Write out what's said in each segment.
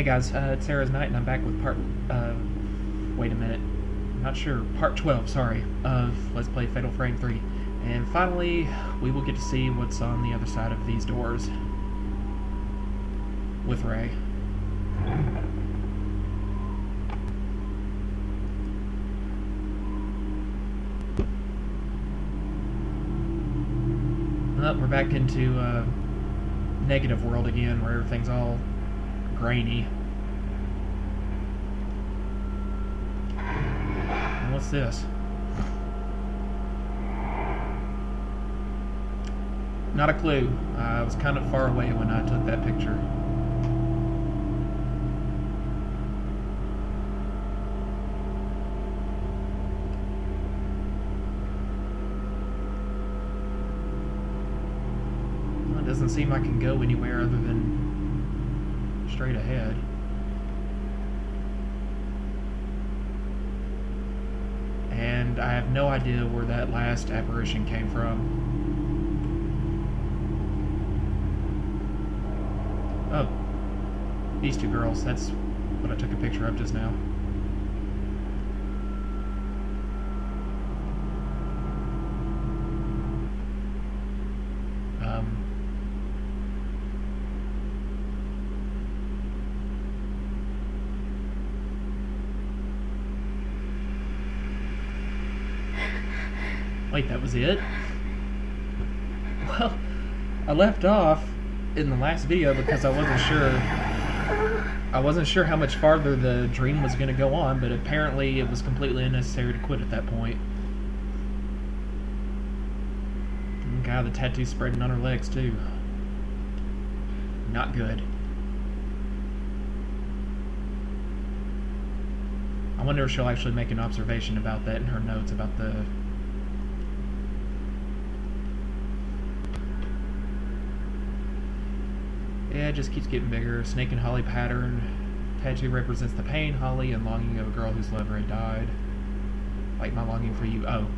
Hey guys, it's Sarah's Night and I'm back with wait a minute. I'm not sure. Part 12, sorry, of Let's Play Fatal Frame 3. And finally, we will get to see what's on the other side of these doors. With Ray. Well, we're back into, negative world again, where everything's all grainy. And what's this? Not a clue. I was kind of far away when I took that picture. Well, it doesn't seem I can go anywhere other than straight ahead. And I have no idea where that last apparition came from. Oh, these two girls, that's what I took a picture of just now. Wait, that was it? Well, I left off in the last video because I wasn't sure how much farther the dream was going to go on, but apparently it was completely unnecessary to quit at that point. And God, the tattoo spreading on her legs too. Not good. I wonder if she'll actually make an observation about that in her notes about the... Yeah, it just keeps getting bigger. Snake and holly pattern. Tattoo represents the pain, holly, and longing of a girl whose lover had died. Like my longing for you. Oh.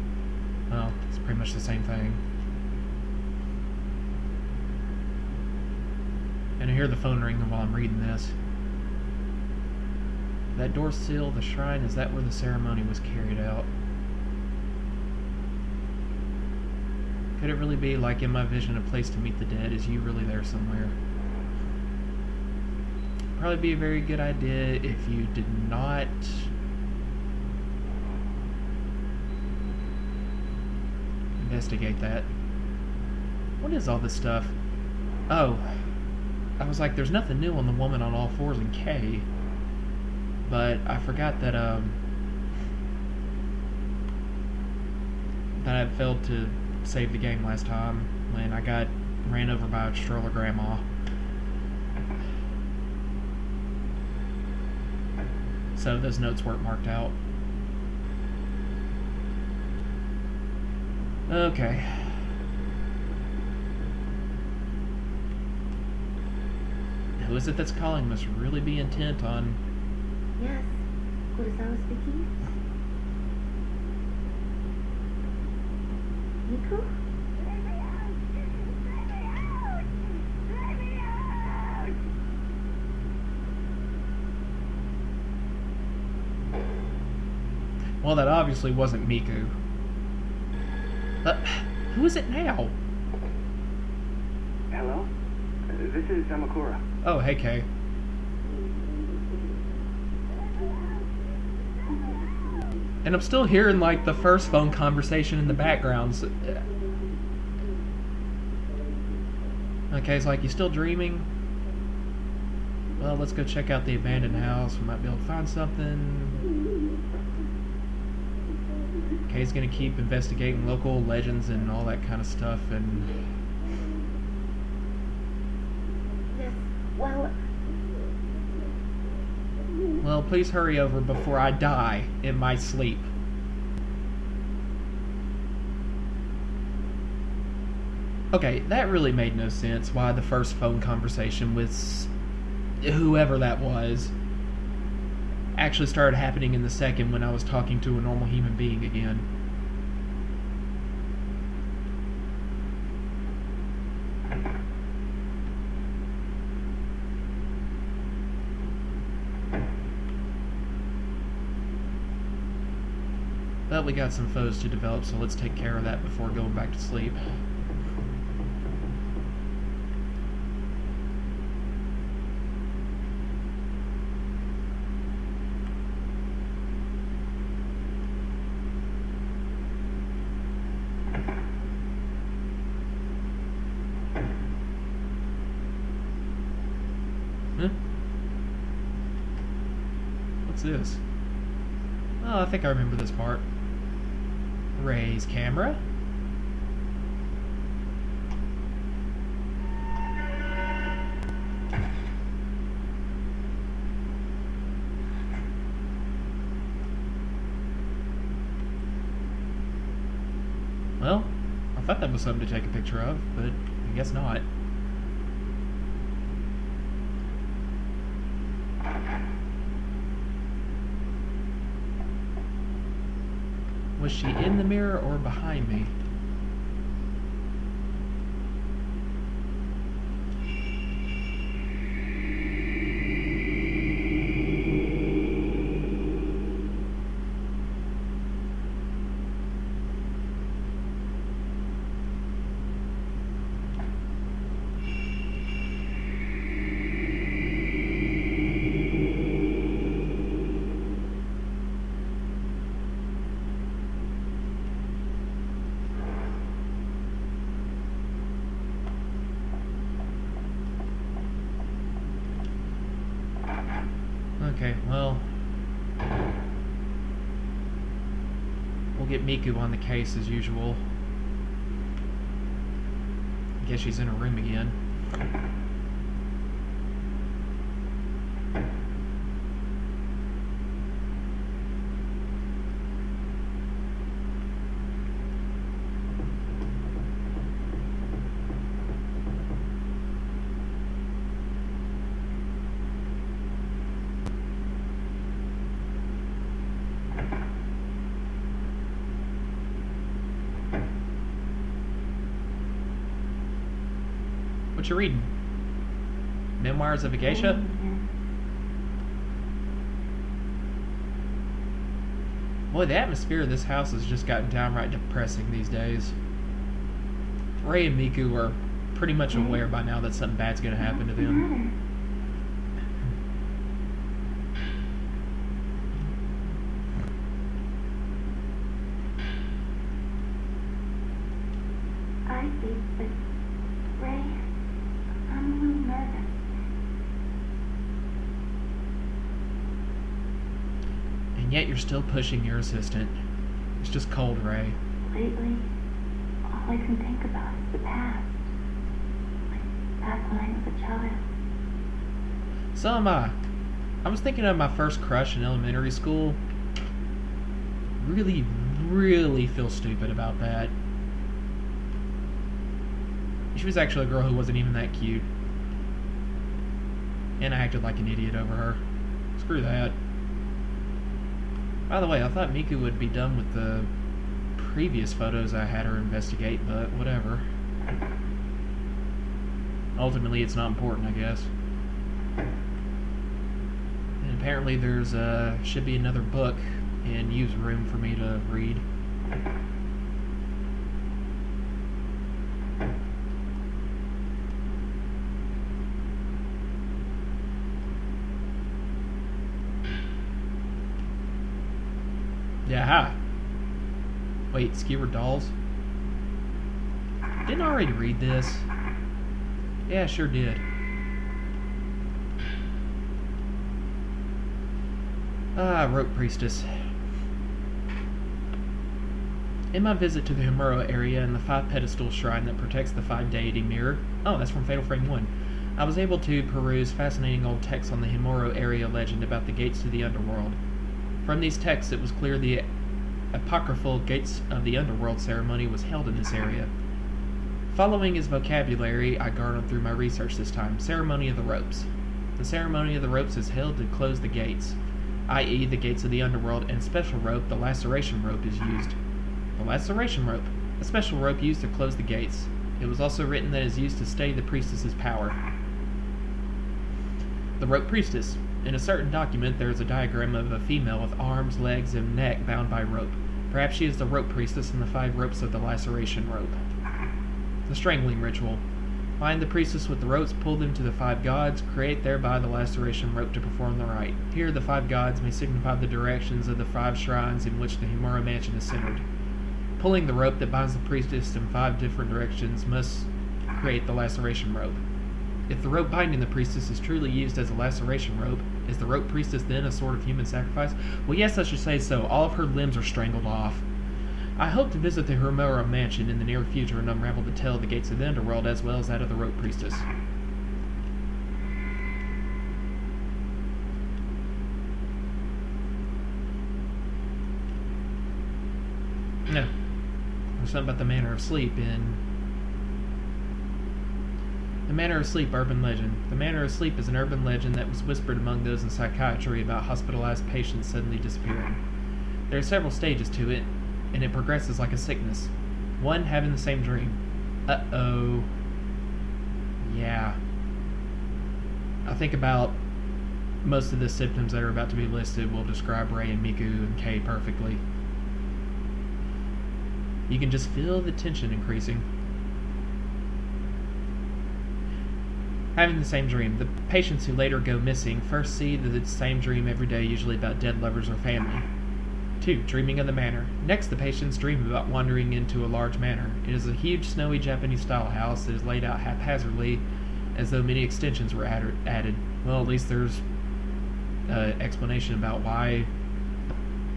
Well, it's pretty much the same thing. And I hear the phone ringing while I'm reading this. That door sill, the shrine, is that where the ceremony was carried out? Could it really be, like in my vision, a place to meet the dead? Is you really there somewhere? Probably be a very good idea if you did not investigate that. What is all this stuff? Oh, I was like, there's nothing new on the woman on all fours in K, but I forgot that that I failed to save the game last time when I got ran over by a stroller grandma. So those notes weren't marked out. Okay. Who is it that's calling? Must really be intent on... Yes. Kurosawa speaking. Nico? Well, that obviously wasn't Miku. Who is it now? Hello? This is Amakura. Oh, hey, Kay. And I'm still hearing, like, the first phone conversation in the background. So, okay, it's like, you still dreaming? Well, let's go check out the abandoned house. We might be able to find something. Kay's gonna keep investigating local legends and all that kind of stuff, and... Yes. Well... Well, please hurry over before I die in my sleep. Okay, that really made no sense, why the first phone conversation with whoever that was actually started happening in the second when I was talking to a normal human being again. But we got some foes to develop, so let's take care of that before going back to sleep. Huh? What's this? Oh, I think I remember this part. Ray's camera. Well, I thought that was something to take a picture of, but I guess not. Was she in the mirror or behind me? Okay, well, we'll get Miku on the case as usual. I guess she's in her room again. What you reading? Memoirs of a Geisha? Boy, the atmosphere of this house has just gotten downright depressing these days. Ray and Miku are pretty much aware by now that something bad's gonna happen to them. I see, but Ray, I'm a little nervous. And yet you're still pushing your assistant. It's just cold, Ray. Lately, all I can think about is the past. Like back when I was a child. So am I. I was thinking of my first crush in elementary school. Really feel stupid about that. She was actually a girl who wasn't even that cute. And I acted like an idiot over her. Screw that. By the way, I thought Miku would be done with the previous photos I had her investigate, but whatever. Ultimately, it's not important, I guess. And apparently there's should be another book in Yu's room for me to read. Yeah, hi. Wait, Skewered Dolls? Didn't I already read this? Yeah, I sure did. Rope Priestess. In my visit to the Himuro area and the 5-pedestal shrine that protects the 5-deity mirror... Oh, that's from Fatal Frame 1. I was able to peruse fascinating old texts on the Himuro area legend about the gates to the underworld. From these texts, it was clear the apocryphal Gates of the Underworld ceremony was held in this area. Following his vocabulary, I garnered through my research this time. Ceremony of the Ropes. The ceremony of the ropes is held to close the gates, i.e. the gates of the underworld, and special rope, the laceration rope, is used. The laceration rope, a special rope used to close the gates. It was also written that it is used to stay the priestess's power. The Rope Priestess. In a certain document, there is a diagram of a female with arms, legs, and neck bound by rope. Perhaps she is the rope priestess in the 5 ropes of the laceration rope. The strangling ritual. Find the priestess with the ropes, pull them to the 5 gods, create thereby the laceration rope to perform the rite. Here the 5 gods may signify the directions of the 5 shrines in which the Himura mansion is centered. Pulling the rope that binds the priestess in 5 different directions must create the laceration rope. If the rope binding the priestess is truly used as a laceration rope, is the rope priestess then a sort of human sacrifice? Well, yes, I should say so. All of her limbs are strangled off. I hope to visit the Himura mansion in the near future and unravel the tale of the gates of the underworld as well as that of the rope priestess. No. There's something about the Manor of Sleep in... The Manor of Sleep urban legend. The Manor of Sleep is an urban legend that was whispered among those in psychiatry about hospitalized patients suddenly disappearing. There are several stages to it, and it progresses like a sickness. 1, having the same dream. Uh-oh. Yeah. I think about most of the symptoms that are about to be listed will describe Rei and Miku and Kei perfectly. You can just feel the tension increasing. Having the same dream. The patients who later go missing first see the same dream every day, usually about dead lovers or family. 2. Dreaming of the manor. Next, the patients dream about wandering into a large manor. It is a huge, snowy Japanese-style house that is laid out haphazardly, as though many extensions were added. Well, at least there's an explanation about why,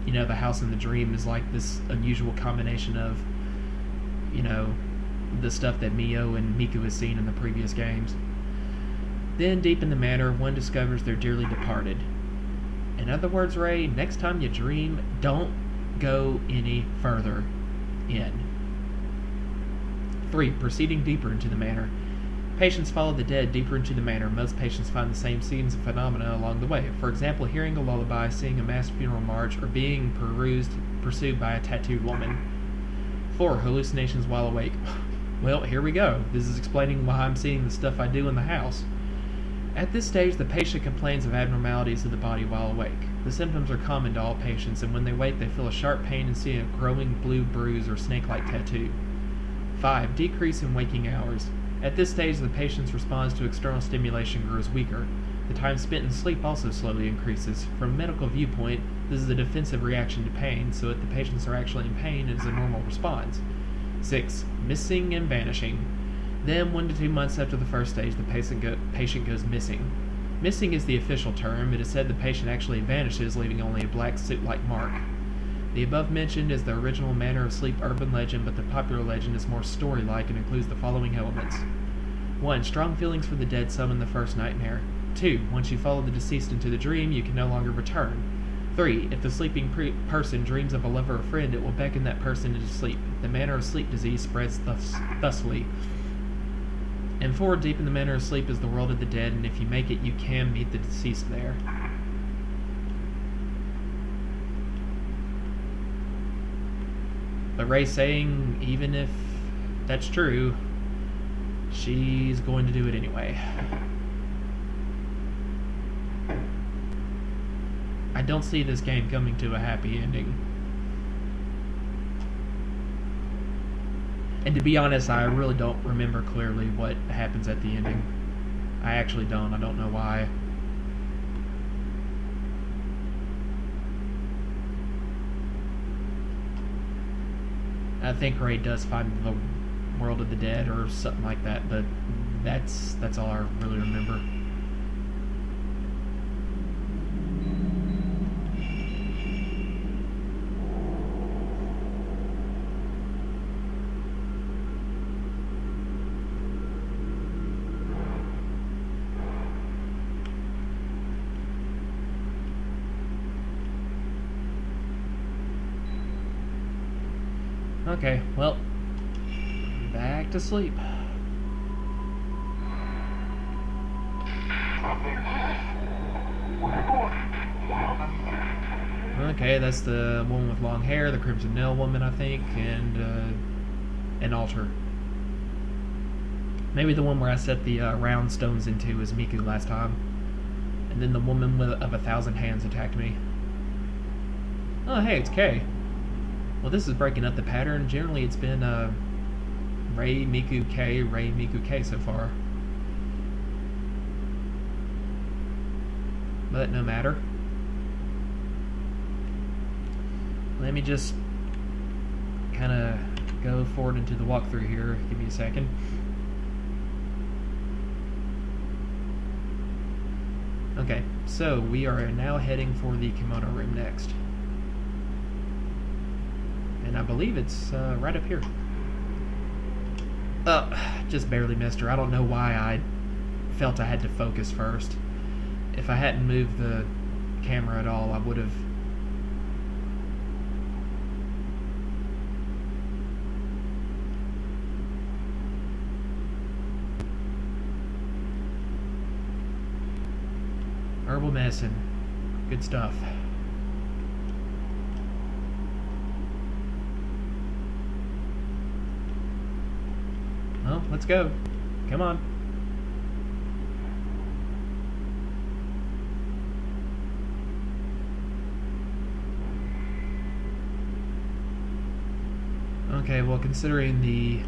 the house in the dream is like this unusual combination of, the stuff that Mio and Miku has seen in the previous games. Then, deep in the manor, one discovers their dearly departed. In other words, Rei, next time you dream, don't go any further in. 3. Proceeding deeper into the manor. Patients follow the dead deeper into the manor. Most patients find the same scenes and phenomena along the way. For example, hearing a lullaby, seeing a mass funeral march, or being pursued by a tattooed woman. 4. Hallucinations while awake. Well, here we go. This is explaining why I'm seeing the stuff I do in the house. At this stage, the patient complains of abnormalities of the body while awake. The symptoms are common to all patients, and when they wake, they feel a sharp pain and see a growing blue bruise or snake-like tattoo. 5. Decrease in waking hours. At this stage, the patient's response to external stimulation grows weaker. The time spent in sleep also slowly increases. From a medical viewpoint, this is a defensive reaction to pain, so if the patients are actually in pain, it is a normal response. 6. Missing and vanishing. Then, 1 to 2 months after the first stage, the patient goes missing. Missing is the official term. It is said the patient actually vanishes, leaving only a black suit-like mark. The above mentioned is the original Manor of Sleep urban legend, but the popular legend is more story-like and includes the following elements. 1. Strong feelings for the dead summon the first nightmare. 2. Once you follow the deceased into the dream, you can no longer return. 3. If the sleeping person dreams of a lover or friend, it will beckon that person into sleep. The Manor of Sleep disease spreads thusly. And 4. Deep in the Manor of Sleep is the world of the dead, and if you make it, you can meet the deceased there. But Rei's saying, even if that's true, she's going to do it anyway. I don't see this game coming to a happy ending. And to be honest, I really don't remember clearly what happens at the ending. I actually don't. I don't know why. I think Rei does find the world of the dead or something like that, but that's all I really remember. Okay, well, back to sleep. Okay, that's the woman with long hair, the Crimson Nail woman, I think, and an altar. Maybe the one where I set the round stones into is Miku last time. And then the woman of 1,000 hands attacked me. Oh, hey, it's Kei. Well, this is breaking up the pattern. Generally, it's been Ray, Miku, K, Ray, Miku, K so far. But no matter. Let me just kind of go forward into the walkthrough here. Give me a second. Okay, so we are now heading for the kimono room next. And I believe it's right up here. Just barely missed her. I don't know why I felt I had to focus first. If I hadn't moved the camera at all, I would have. Herbal medicine. Good stuff. Well, let's go. Come on. Okay, well, considering the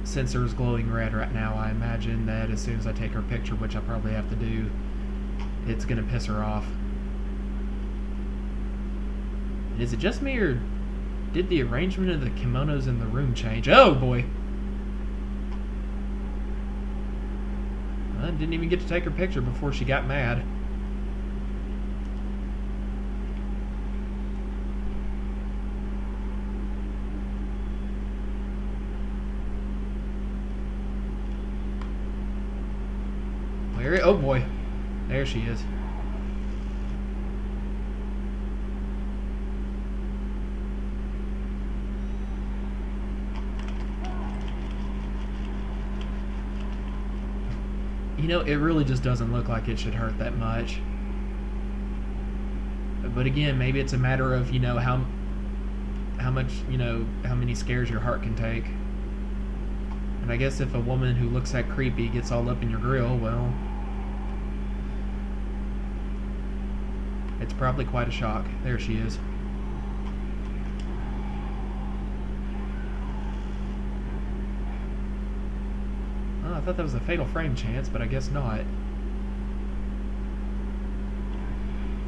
sensor is glowing red right now, I imagine that as soon as I take her picture, which I probably have to do, it's gonna piss her off. Is it just me, or did the arrangement of the kimonos in the room change? Oh boy! I didn't even get to take her picture before she got mad. Where? Oh boy. There she is. You know, it really just doesn't look like it should hurt that much. But again, maybe it's a matter of, you know, how much, you know, how many scares your heart can take. And I guess if a woman who looks that creepy gets all up in your grill, well, it's probably quite a shock. There she is. Oh, I thought that was a fatal frame chance, but I guess not.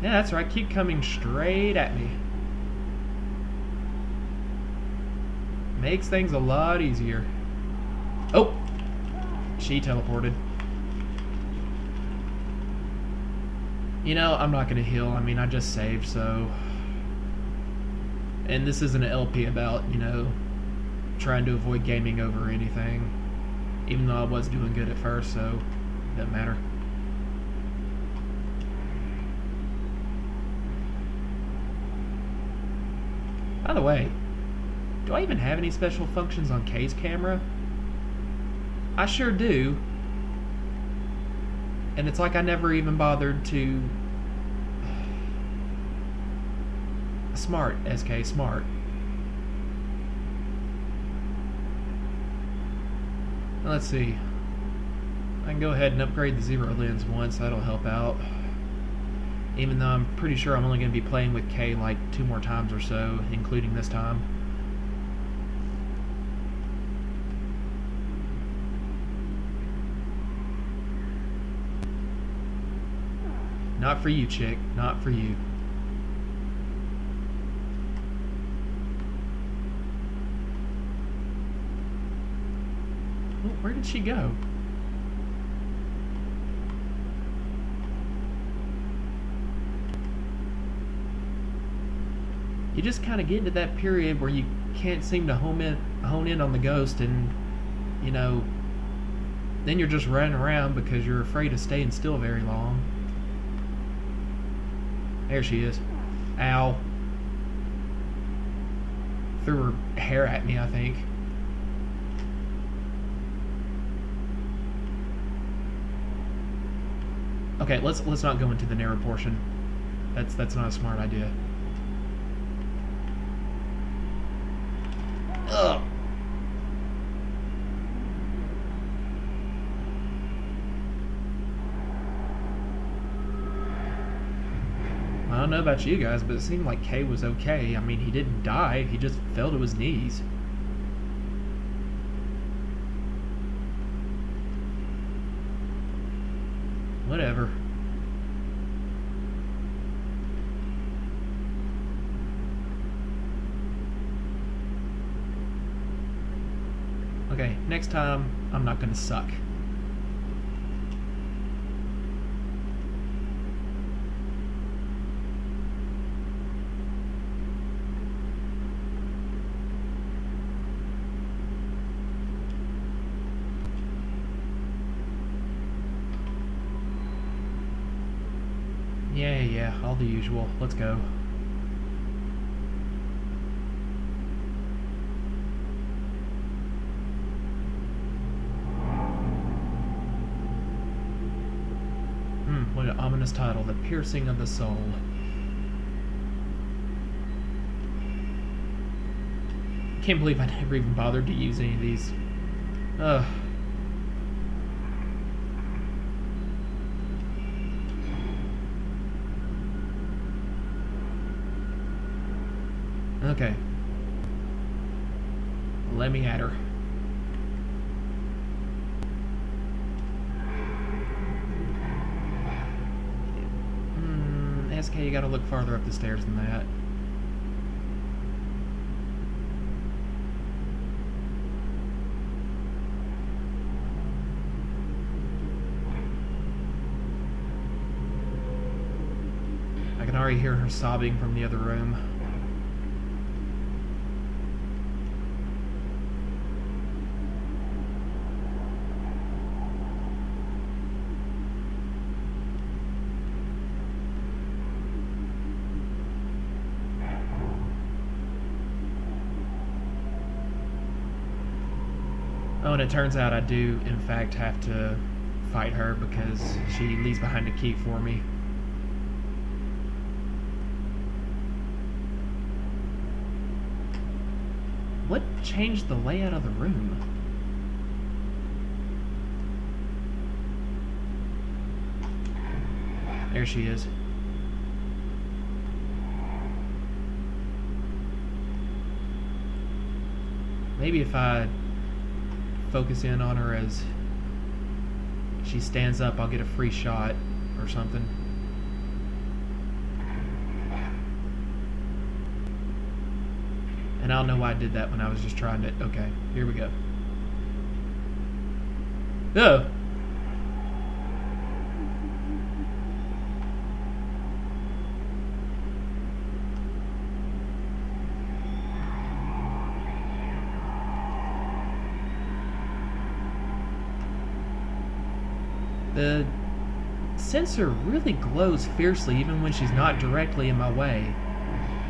Yeah, that's right. Keep coming straight at me. Makes things a lot easier. Oh! She teleported. You know, I'm not going to heal. I mean, I just saved, so... And this isn't an LP about, you know, trying to avoid gaming over anything. Even though I was doing good at first, so it doesn't matter. By the way, do I even have any special functions on Kay's camera? I sure do. And it's like I never even bothered to... Smart, SK, smart. Let's see. I can go ahead and upgrade the zero lens once. That'll help out. Even though I'm pretty sure I'm only going to be playing with Kay like 2 more times or so, including this time. Not for you, chick. Not for you. Oh, where did she go? You just kind of get into that period where you can't seem to hone in on the ghost, and, you know, then you're just running around because you're afraid of staying still very long. There she is. Ow. Threw her hair at me, I think. Okay, let's not go into the narrow portion. That's not a smart idea. Ugh. Well, don't know about you guys, but it seemed like Kay was okay. I mean, he didn't die, he just fell to his knees. Whatever. Okay, next time, I'm not gonna suck. Yeah, all the usual. Let's go. What an ominous title. The Piercing of the Soul. Can't believe I never even bothered to use any of these. Ugh. Okay. Let me at her. SK, you gotta look farther up the stairs than that. I can already hear her sobbing from the other room. Oh, and it turns out I do, in fact, have to fight her because she leaves behind a key for me. What changed the layout of the room? There she is. Maybe if I focus in on her as she stands up, I'll get a free shot or something. And I don't know why I did that when I was just trying to... Okay, here we go. Oh! The sensor really glows fiercely even when she's not directly in my way.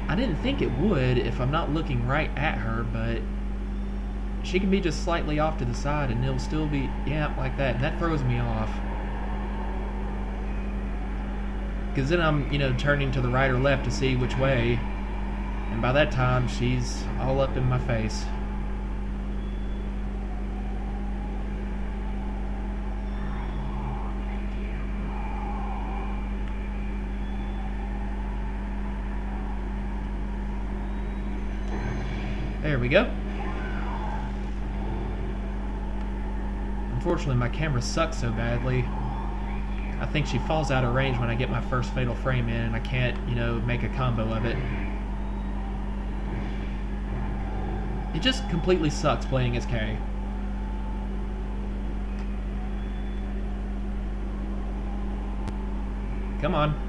I didn't think it would if I'm not looking right at her, but she can be just slightly off to the side and it'll still be, yeah, like that, and that throws me off. Because then I'm, turning to the right or left to see which way, and by that time she's all up in my face. There we go. Unfortunately, my camera sucks so badly. I think she falls out of range when I get my first fatal frame in, and I can't, make a combo of it. It just completely sucks playing as Kay. Come on.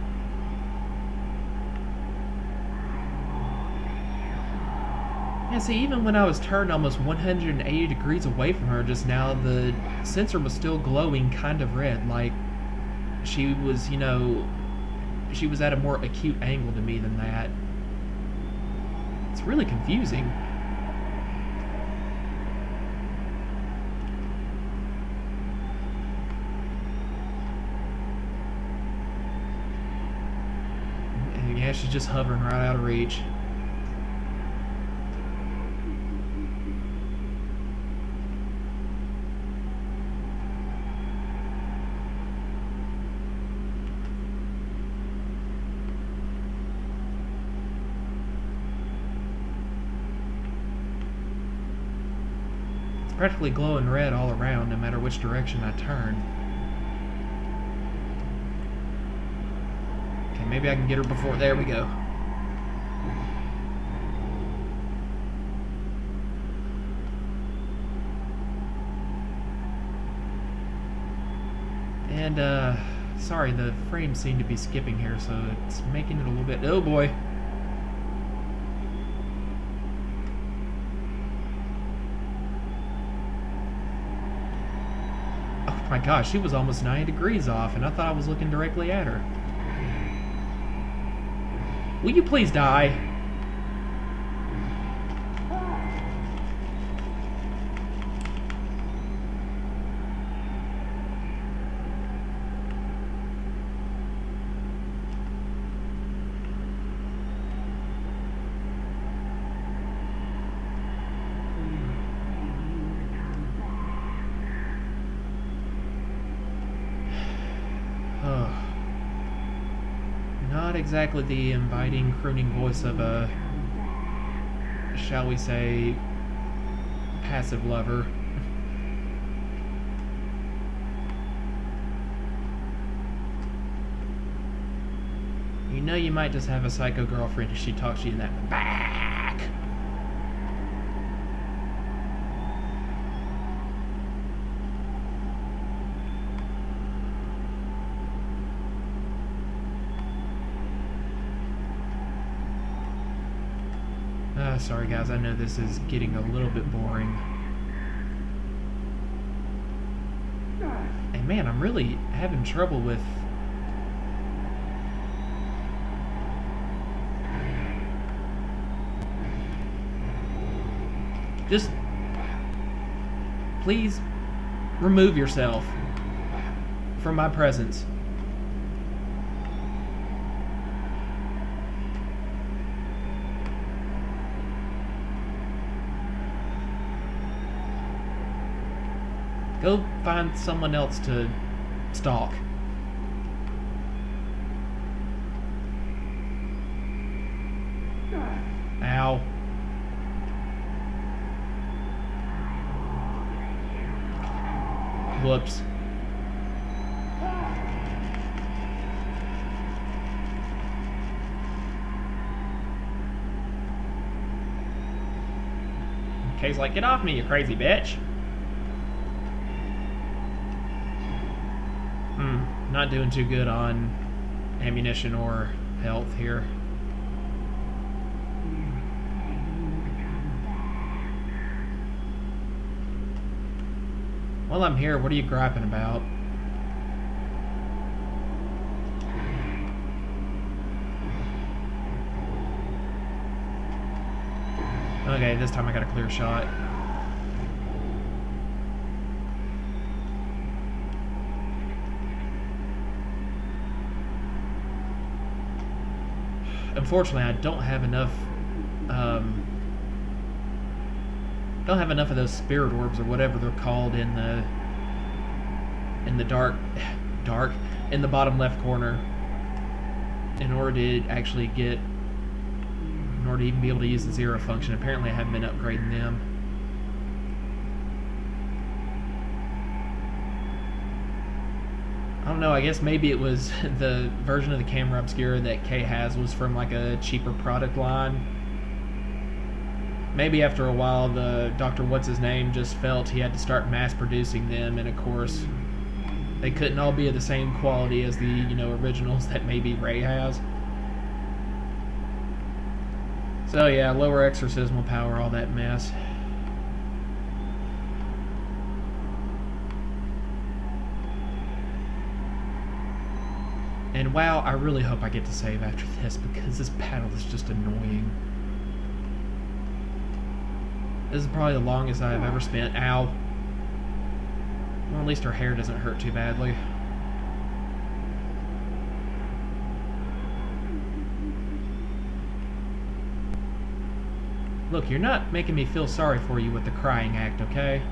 Yeah, see, even when I was turned almost 180 degrees away from her just now, the sensor was still glowing kind of red, like she was, she was at a more acute angle to me than that. It's really confusing. Yeah, she's just hovering right out of reach. practically glowing red all around, no matter which direction I turn. Okay, maybe I can get her before... There we go. And, sorry, the frames seem to be skipping here, so it's making it a little bit... Oh, boy. Oh, my gosh, she was almost 90 degrees off, and I thought I was looking directly at her. Will you please die? Not exactly the inviting, crooning voice of a, shall we say, passive lover. You know you might just have a psycho girlfriend if she talks to you in that back. Sorry guys, I know this is getting a little bit boring. And man, I'm really having trouble with... Just... Please remove yourself from my presence. Go find someone else to stalk. Ow. Whoops. Kay's like, get off me, you crazy bitch. Not doing too good on ammunition or health here. While I'm here, what are you griping about? Okay, this time I got a clear shot. Unfortunately, I don't have enough of those spirit orbs or whatever they're called in the dark in the bottom left corner in order to actually get in order to even be able to use the zero function. Apparently I haven't been upgrading them. I don't know, I guess maybe it was the version of the camera obscura that Kay has was from like a cheaper product line. Maybe after a while the Dr. What's-His-Name just felt he had to start mass producing them, and of course they couldn't all be of the same quality as the, you know, originals that maybe Ray has. So yeah, lower exorcismal power, all that mess. And wow, I really hope I get to save after this, because this battle is just annoying. This is probably the longest I've ever spent. Ow. Well, at least her hair doesn't hurt too badly. Look, you're not making me feel sorry for you with the crying act, okay?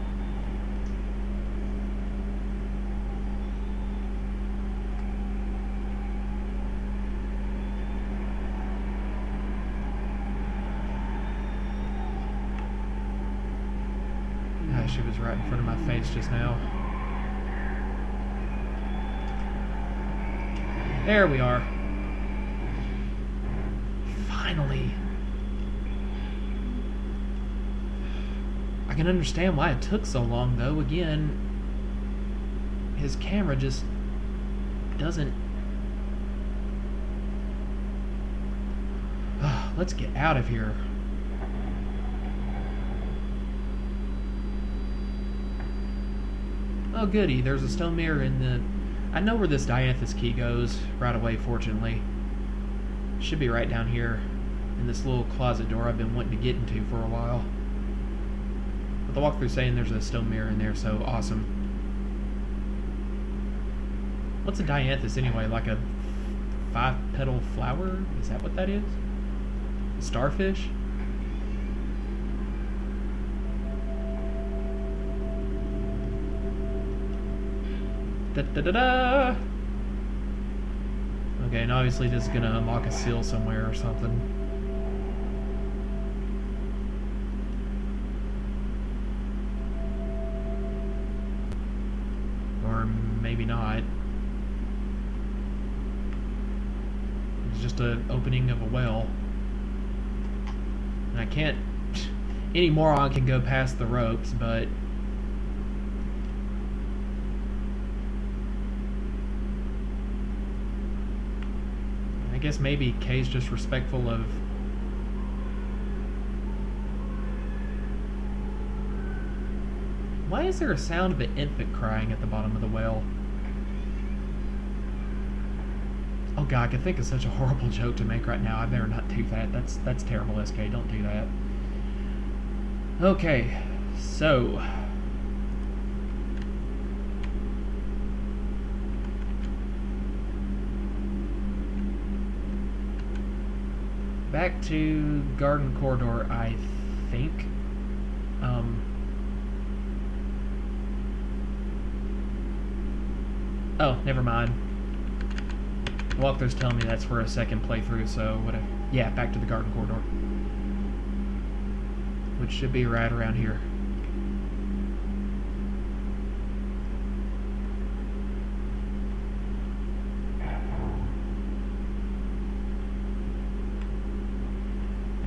She was right in front of my face just now. There we are. Finally. I can understand why it took so long, though. Again, his camera just doesn't... Let's get out of here. Oh goody, there's a stone mirror in the... I know where this dianthus key goes right away, fortunately. Should be right down here in this little closet door I've been wanting to get into for a while. But the walkthrough's saying there's a stone mirror in there, so awesome. What's a dianthus anyway? Like a 5-petal flower? Is that what that is? A starfish? Da-da-da-da! Okay, and obviously this is gonna unlock a seal somewhere or something. Or maybe not. It's just an opening of a well. And I can't... Any moron can go past the ropes, but... I guess maybe Kay's just respectful of... Why is there a sound of an infant crying at the bottom of the well? Oh god, I can think of such a horrible joke to make right now. I better not do that. That's terrible, SK. Don't do that. Okay, so... back to garden corridor, I think. Oh, never mind. The walkthrough's telling me that's for a second playthrough, so whatever. Yeah, back to the garden corridor. Which should be right around here.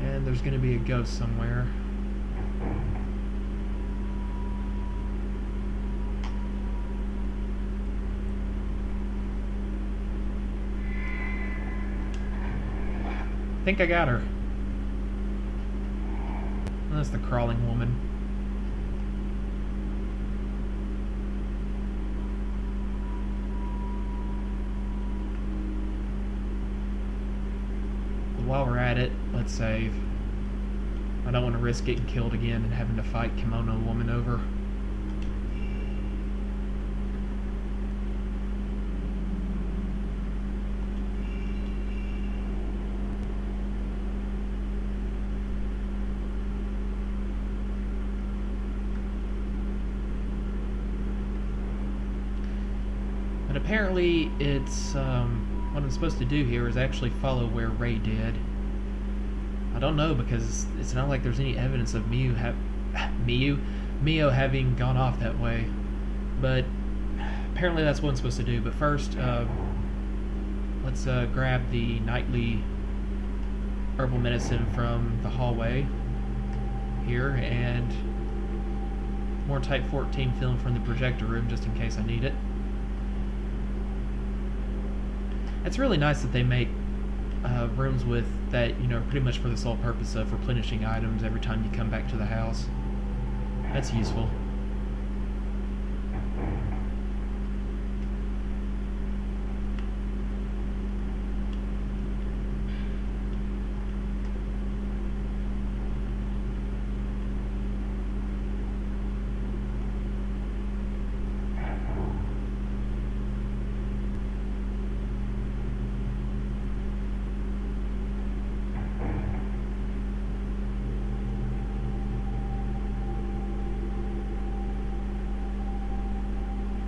And there's going to be a ghost somewhere. I think I got her. That's the crawling woman. But while we're at it, let's save. I don't want to risk getting killed again and having to fight Kimono Woman over. But apparently it's, what I'm supposed to do here is actually follow where Ray did. I don't know, because it's not like there's any evidence of Mio having gone off that way. But apparently that's what I'm supposed to do. But first, let's grab the nightly herbal medicine from the hallway here, and more Type 14 film from the projector room just in case I need it. It's really nice that they make rooms with that, you know, pretty much for the sole purpose of replenishing items every time you come back to the house. That's useful.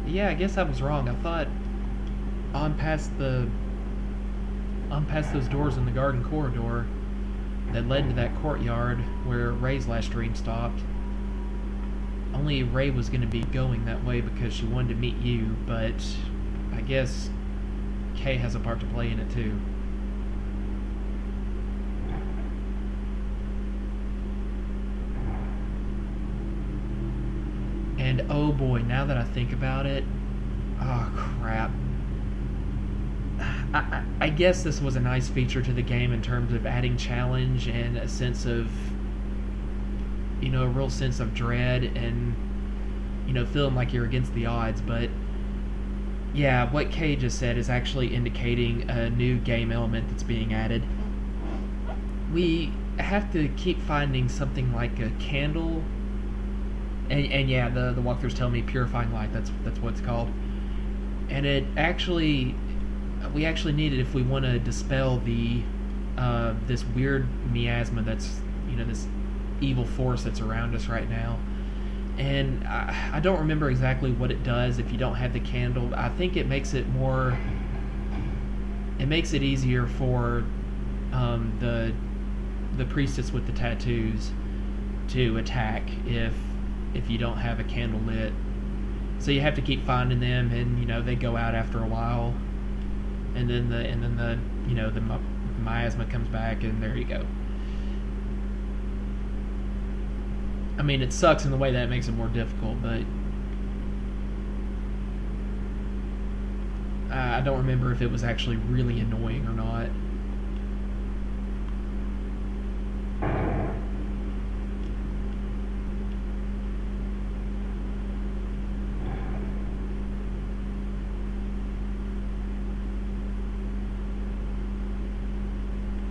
Yeah, I guess I was wrong. I thought on past those doors in the garden corridor that led to that courtyard where Ray's last dream stopped, only Ray was going to be going that way because she wanted to meet you, but I guess Kay has a part to play in it too. And oh boy, now that I think about it, oh crap. I guess this was a nice feature to the game in terms of adding challenge and a sense of, a real sense of dread and, feeling like you're against the odds. But yeah, what Kay just said is actually indicating a new game element that's being added. We have to keep finding something like a candle. And yeah, the walkthroughs tell me purifying light, that's what it's called. And we actually need it if we want to dispel the this weird miasma that's, this evil force that's around us right now. And I don't remember exactly what it does if you don't have the candle. I think it makes it easier for the priestess with the tattoos to attack if you don't have a candle lit. So you have to keep finding them, and they go out after a while, and then the miasma comes back, and there you go. I mean, it sucks in the way that makes it more difficult, but I don't remember if it was actually really annoying or not.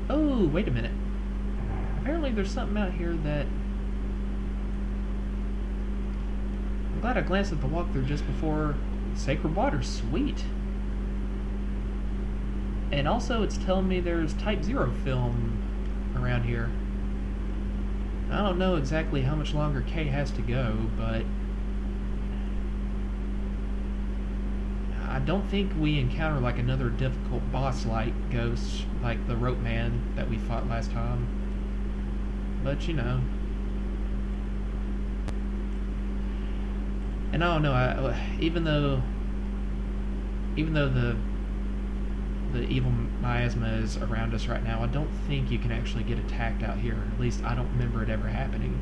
Oh, wait a minute. Apparently there's something out here that... I'm glad I glanced at the walkthrough just before. Sacred Water, sweet. And also it's telling me there's Type 0 film around here. I don't know exactly how much longer Kay has to go, but... I don't think we encounter like another difficult boss like ghost, like the rope man that we fought last time. But and I don't know. Even though the evil miasma is around us right now, I don't think you can actually get attacked out here. At least I don't remember it ever happening.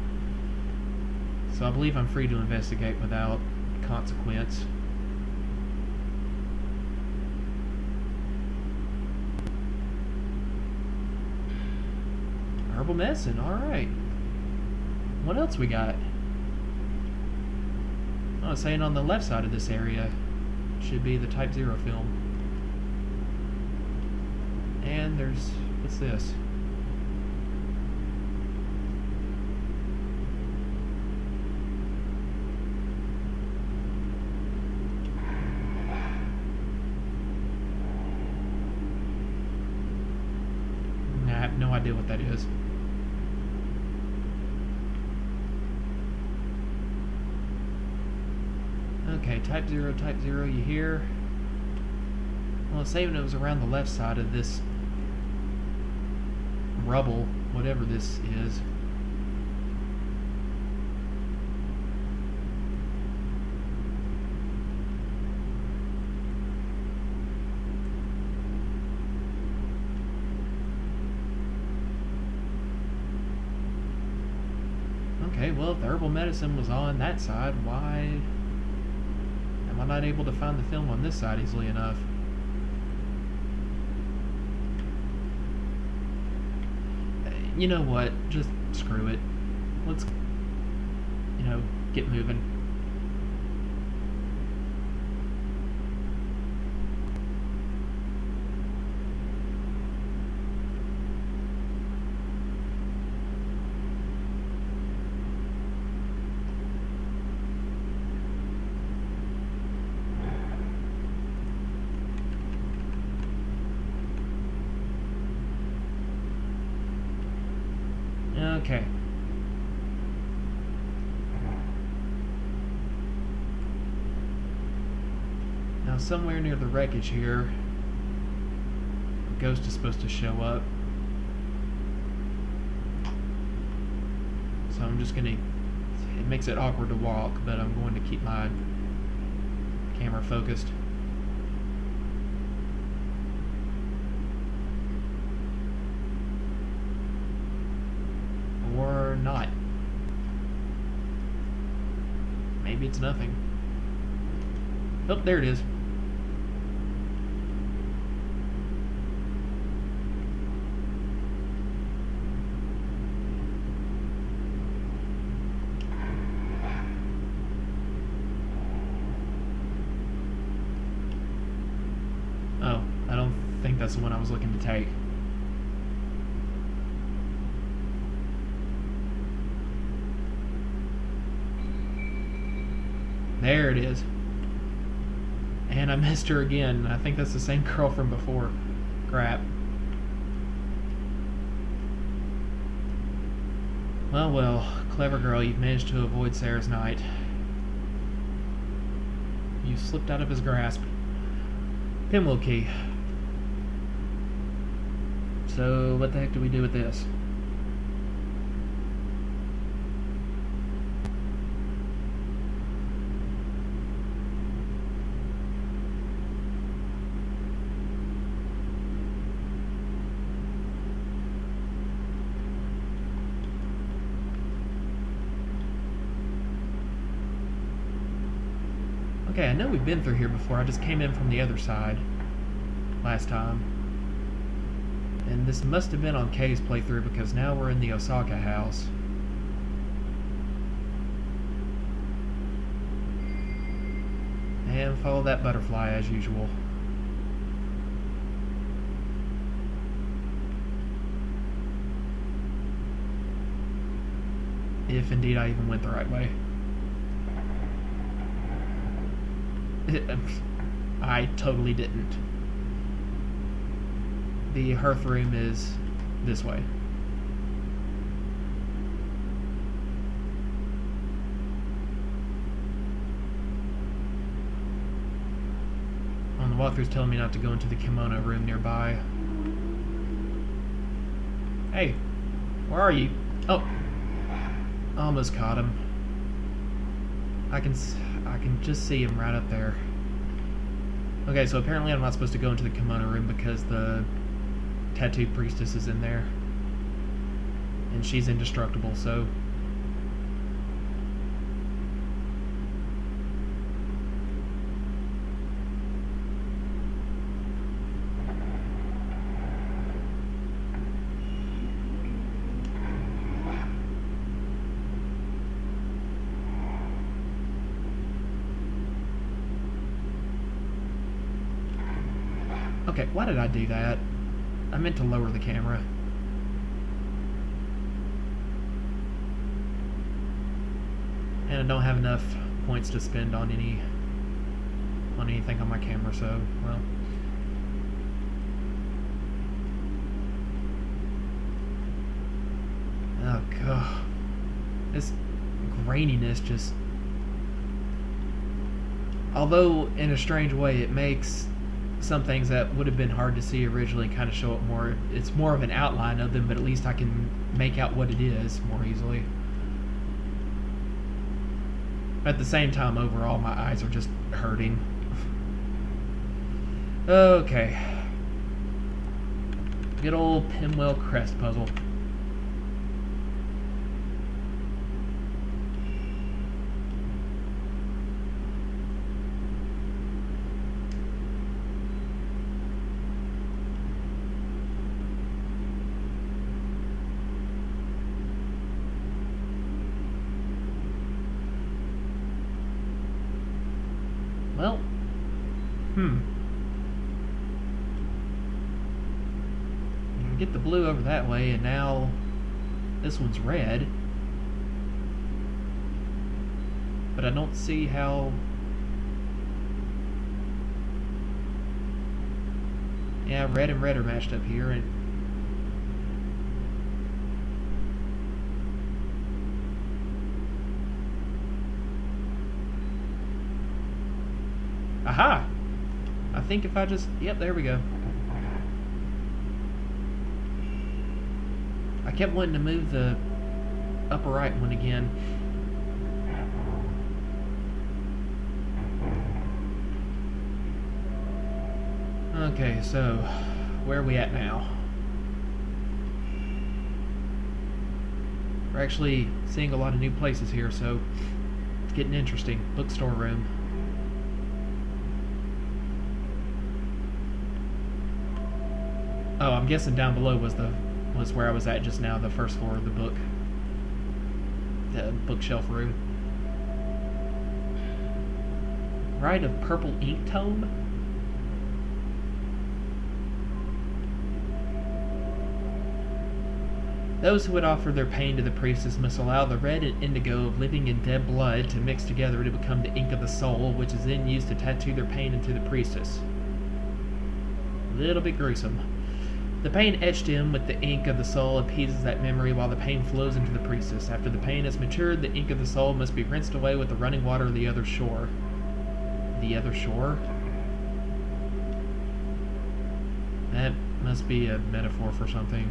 So I believe I'm free to investigate without consequence. Herbal medicine, alright. What else we got? Oh, it's saying on the left side of this area should be the Type 0 film. And there's... what's this? I have no idea what that is. Okay, Type 0, you hear? Well, it's saying it was around the left side of this rubble, whatever this is. Okay, well, if the herbal medicine was on that side, why am I not able to find the film on this side easily enough? You know what? Just screw it. Let's, get moving. Okay. Now somewhere near the wreckage here, a ghost is supposed to show up. So I'm just gonna it makes it awkward to walk, but I'm going to keep my camera focused. Or not. Maybe it's nothing. Oh, there it is. Oh, I don't think that's the one I was looking to take. There it is. And I missed her again. I think that's the same girl from before. Crap. Well, clever girl, you've managed to avoid Sarah's night. You slipped out of his grasp. Pinwheel key. So, what the heck do we do with this? Okay, I know we've been through here before. I just came in from the other side last time. And this must have been on Kay's playthrough because now we're in the Osaka house. And follow that butterfly as usual. If indeed I even went the right way. I totally didn't. The hearth room is this way. On the walkthrough's telling me not to go into the kimono room nearby. Hey, where are you? Oh, almost caught him. I can just see him right up there. Okay, so apparently I'm not supposed to go into the kimono room because the tattooed priestess is in there. And she's indestructible, so... Okay, why did I do that? I meant to lower the camera. And I don't have enough points to spend on anything on my camera, so, well. Oh, God. This graininess just... Although, in a strange way, it makes some things that would have been hard to see originally kind of show up more. It's more of an outline of them, but at least I can make out what it is more easily. At the same time, overall, my eyes are just hurting. Okay. Good old Pinwheel Crest puzzle. Well, get the blue over that way, and now this one's red. But I don't see how... Yeah, red and red are matched up here, and... Aha! I think if I just... Yep, there we go. I kept wanting to move the upper right one again. Okay, so where are we at now? We're actually seeing a lot of new places here, so it's getting interesting. Bookstore room. Oh, I'm guessing down below was where I was at just now, the first floor of the bookshelf room. Rite of Purple Ink Tome? Those who would offer their pain to the priestess must allow the red and indigo of living and dead blood to mix together to become the ink of the soul, which is then used to tattoo their pain into the priestess. A little bit gruesome. The pain etched in with the ink of the soul appeases that memory while the pain flows into the priestess. After the pain has matured, the ink of the soul must be rinsed away with the running water of the other shore. The other shore? That must be a metaphor for something.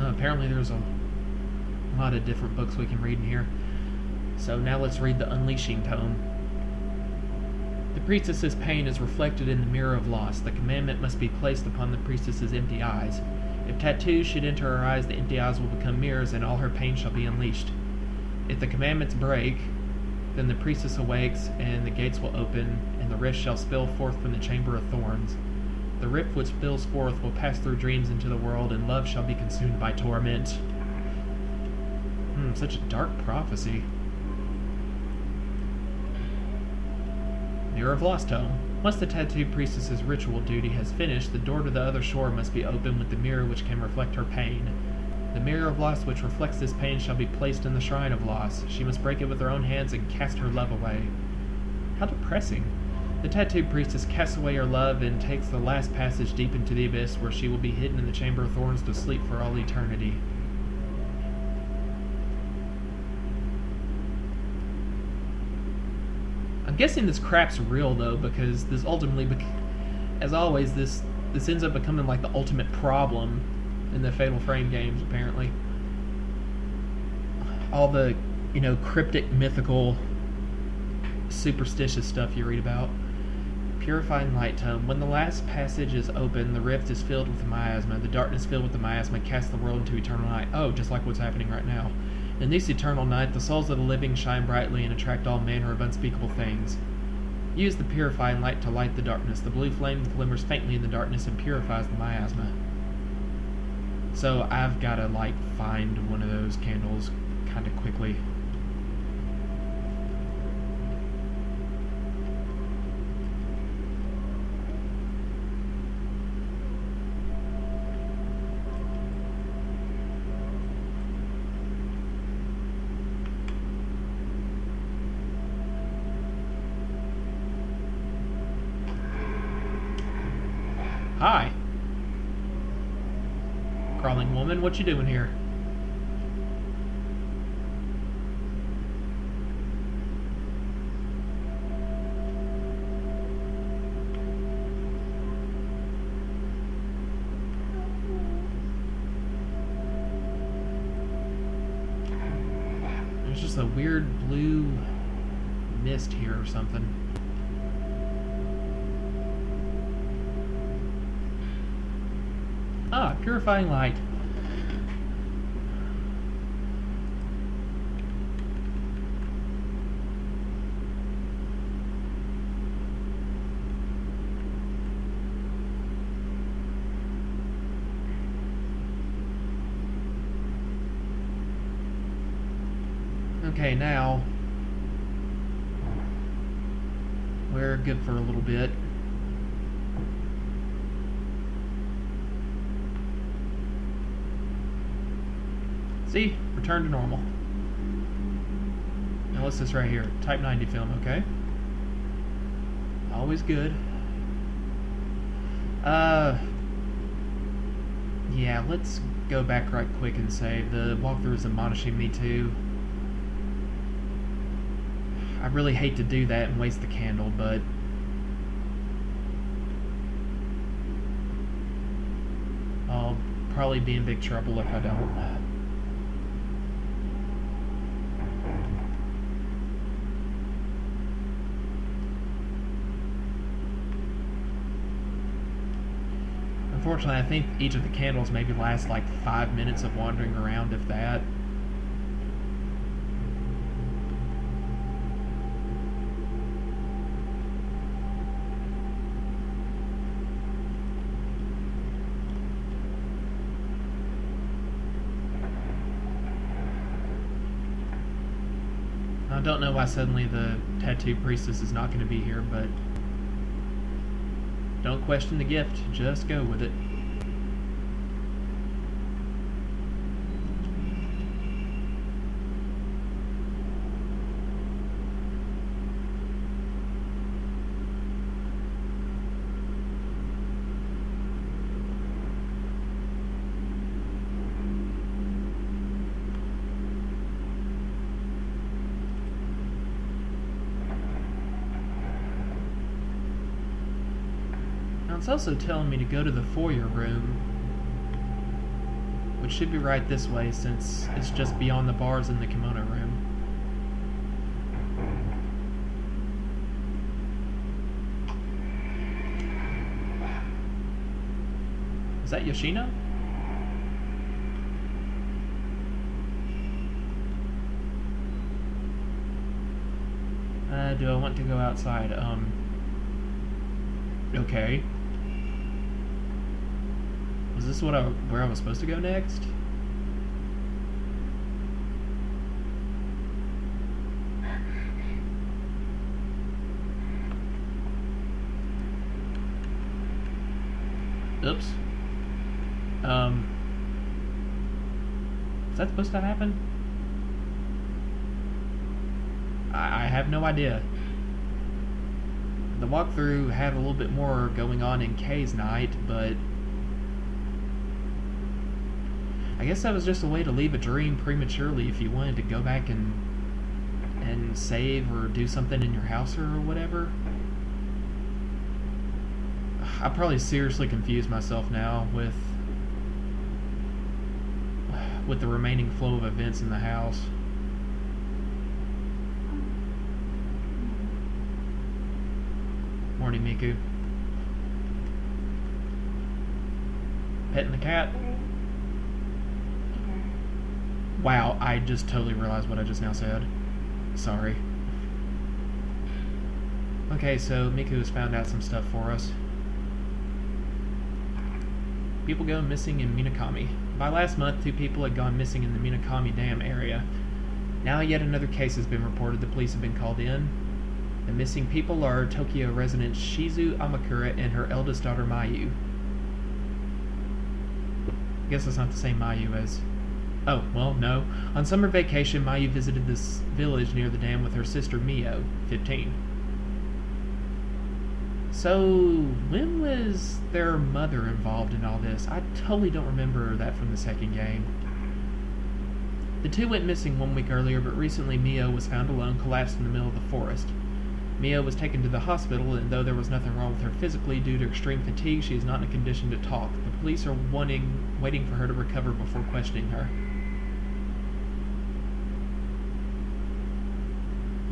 Apparently there's a lot of different books we can read in here. So now let's read the Unleashing Tome. The priestess's pain is reflected in the mirror of loss. The commandment must be placed upon the priestess's empty eyes. If tattoos should enter her eyes, the empty eyes will become mirrors, and all her pain shall be unleashed. If the commandments break, then the priestess awakes, and the gates will open, and the rift shall spill forth from the chamber of thorns. The rift which spills forth will pass through dreams into the world, and love shall be consumed by torment. Such a dark prophecy. Mirror of Lost Tome. Once the tattooed priestess's ritual duty has finished, the door to the other shore must be opened with the mirror which can reflect her pain. The mirror of loss which reflects this pain shall be placed in the shrine of loss. She must break it with her own hands and cast her love away. How depressing. The tattooed priestess casts away her love and takes the last passage deep into the abyss, where she will be hidden in the chamber of thorns to sleep for all eternity. I'm guessing this crap's real though, because this ultimately, as always, this ends up becoming like the ultimate problem in the Fatal Frame games, apparently. All the, cryptic, mythical, superstitious stuff you read about. Purifying Light Tome. When the last passage is open, the rift is filled with the miasma. The darkness filled with the miasma casts the world into eternal night. Oh, just like what's happening right now. In this eternal night, the souls of the living shine brightly and attract all manner of unspeakable things. Use the purifying light to light the darkness. The blue flame glimmers faintly in the darkness and purifies the miasma. So I've got to, find one of those candles kind of quickly. Hi. Crawling woman, what you doing here? There's just a weird blue mist here or something. Ah, purifying light. Okay, now we're good for a little bit. See? Return to normal. Now what's this right here? Type 90 film, okay. Always good. Yeah, let's go back right quick and save. The walkthrough is admonishing me too. I really hate to do that and waste the candle, but I'll probably be in big trouble if I don't. Unfortunately, I think each of the candles maybe lasts like 5 minutes of wandering around, if that. I don't know why suddenly the tattoo priestess is not going to be here, but don't question the gift, just go with it. It's also telling me to go to the foyer room, which should be right this way since it's just beyond the bars in the kimono room. Is that Yoshino? Do I want to go outside? Okay. Is this where I was supposed to go next? Oops. Is that supposed to happen? I have no idea. The walkthrough had a little bit more going on in Kay's night, but I guess that was just a way to leave a dream prematurely if you wanted to go back and save or do something in your house or whatever. I probably seriously confused myself now with the remaining flow of events in the house. Morning, Miku. Petting the cat? Wow, I just totally realized what I just now said. Sorry. Okay, so Miku has found out some stuff for us. People go missing in Minakami. By last month, 2 people had gone missing in the Minakami Dam area. Now yet another case has been reported. The police have been called in. The missing people are Tokyo resident Shizu Amakura and her eldest daughter Mayu. I guess that's not the same Mayu as... Oh, well, no. On summer vacation, Mayu visited this village near the dam with her sister Mio, 15. So, when was their mother involved in all this? I totally don't remember that from the second game. The 2 went missing 1 week earlier, but recently Mio was found alone, collapsed in the middle of the forest. Mio was taken to the hospital, and though there was nothing wrong with her physically, due to extreme fatigue, she is not in a condition to talk. The police are waiting for her to recover before questioning her.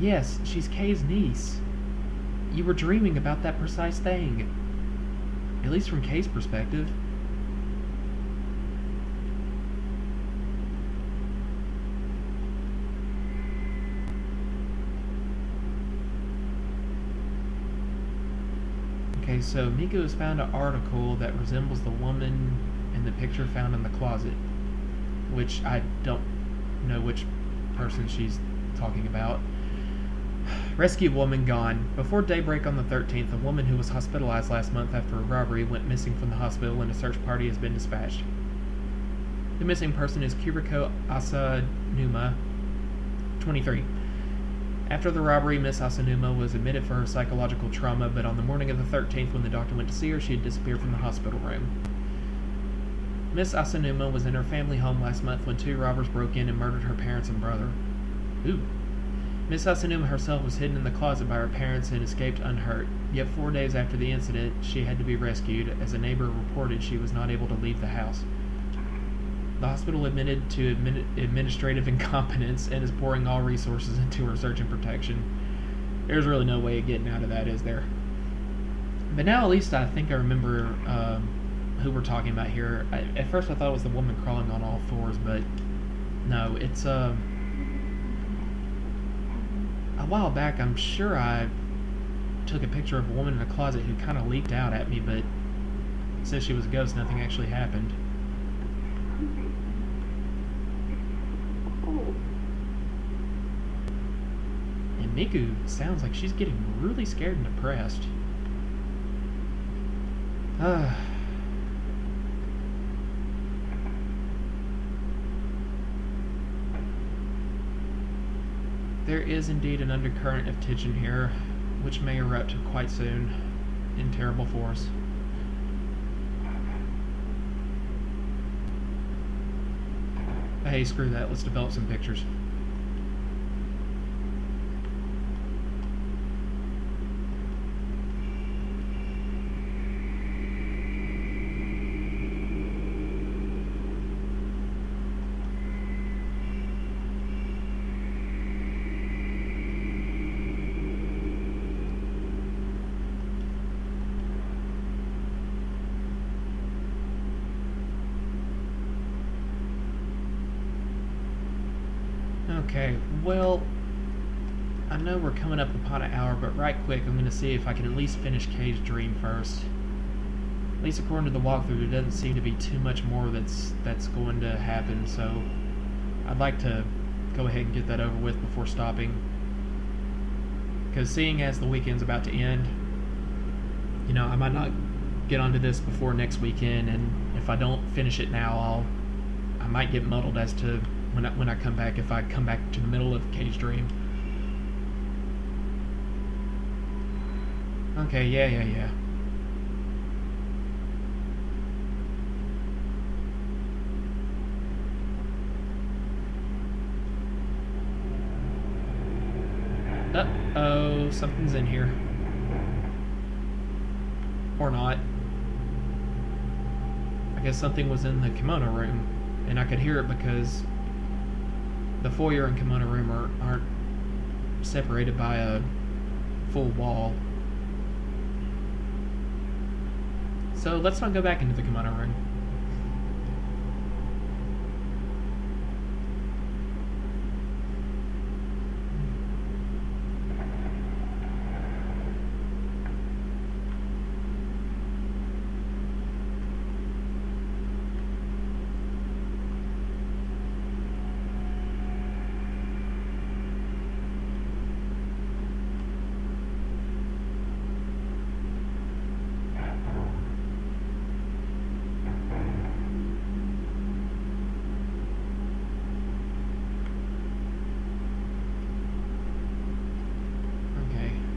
Yes, she's Kay's niece. You were dreaming about that precise thing. At least from Kay's perspective. Okay, so Miku has found an article that resembles the woman in the picture found in the closet, which I don't know which person she's talking about. Rescue woman gone. Before daybreak on the 13th, a woman who was hospitalized last month after a robbery went missing from the hospital and a search party has been dispatched. The missing person is Kiriko Asanuma, 23. After the robbery, Miss Asanuma was admitted for her psychological trauma, but on the morning of the 13th, when the doctor went to see her, she had disappeared from the hospital room. Miss Asanuma was in her family home last month when 2 robbers broke in and murdered her parents and brother. Ooh. Miss Asanuma herself was hidden in the closet by her parents and escaped unhurt. Yet 4 days after the incident, she had to be rescued, as a neighbor reported she was not able to leave the house. The hospital admitted to administrative incompetence and is pouring all resources into her search and protection. There's really no way of getting out of that, is there? But now at least I think I remember who we're talking about here. At first I thought it was the woman crawling on all fours, but no, it's a while back I'm sure I took a picture of a woman in a closet who kind of leaked out at me, but since she was a ghost, nothing actually happened. And Miku sounds like she's getting really scared and depressed. There is indeed an undercurrent of tension here, which may erupt quite soon in terrible force. Hey, screw that. Let's develop some pictures. Okay, well, I know we're coming up upon an hour, but right quick, I'm going to see if I can at least finish Kay's dream first. At least according to the walkthrough, there doesn't seem to be too much more that's going to happen, so I'd like to go ahead and get that over with before stopping. Because seeing as the weekend's about to end, you know, I might not get onto this before next weekend, and if I don't finish it now, I might get muddled as to when I come back, if I come back to the middle of Kay's dream. Okay, yeah. Uh-oh, something's in here. Or not. I guess something was in the kimono room, and I could hear it because the foyer and kimono room aren't separated by a full wall. So let's not go back into the kimono room.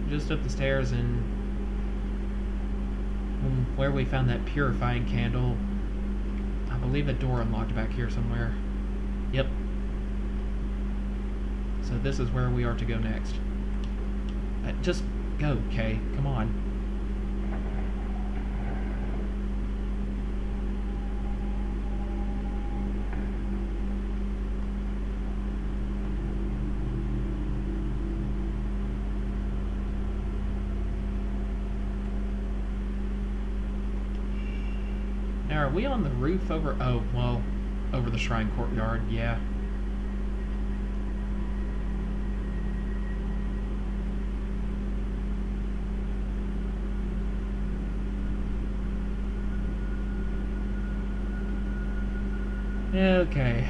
Just up the stairs, and where we found that purifying candle, I believe a door unlocked back here somewhere. Yep. So this is where we are to go next. Just go, Kay. Come on. Now, are we on the roof over... Oh, well, over the shrine courtyard, yeah. Okay.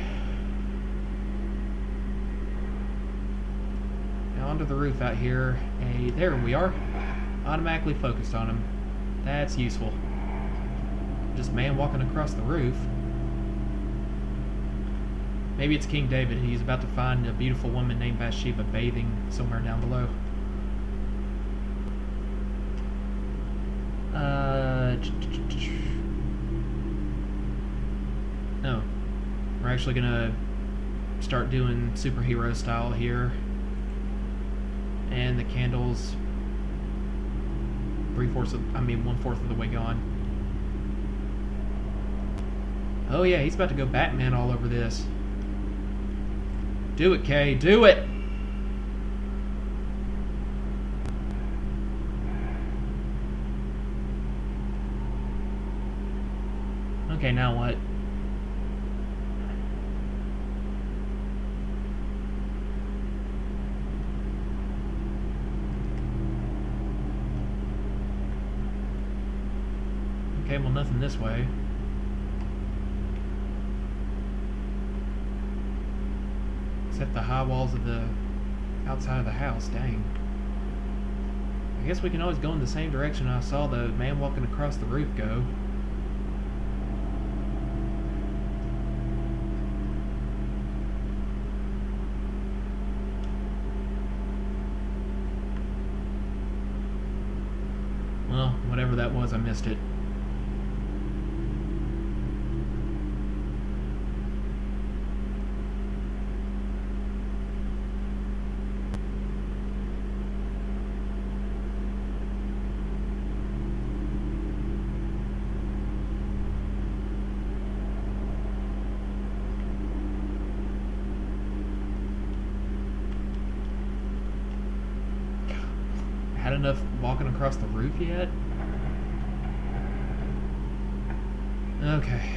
Now onto the roof out here. Hey, there we are. Automatically focused on him. That's useful. Just man walking across the roof. Maybe it's King David and he's about to find a beautiful woman named Bathsheba bathing somewhere down below. No. We're actually gonna start doing superhero style here. And the candle's 1/4 of the way gone. Oh yeah, he's about to go Batman all over this. Do it, Kay. Do it! Okay, now what? Okay, well, nothing this way. Except the high walls of the outside of the house. Dang. I guess we can always go in the same direction I saw the man walking across the roof go. Well, whatever that was, I missed it. Had enough walking across the roof yet? Okay.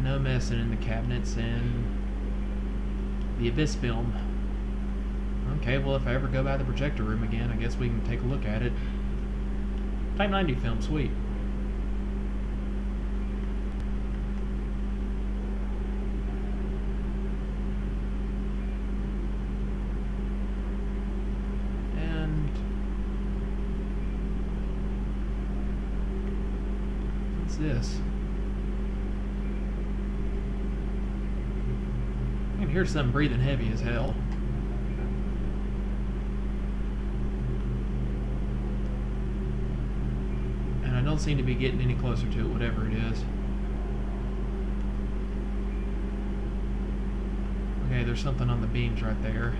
No messing in the cabinets and the Abyss film. Okay, well, if I ever go by the projector room again, I guess we can take a look at it. Type 90 film, sweet. This? I can hear something breathing heavy as hell. And I don't seem to be getting any closer to it, whatever it is. Okay, there's something on the beams right there.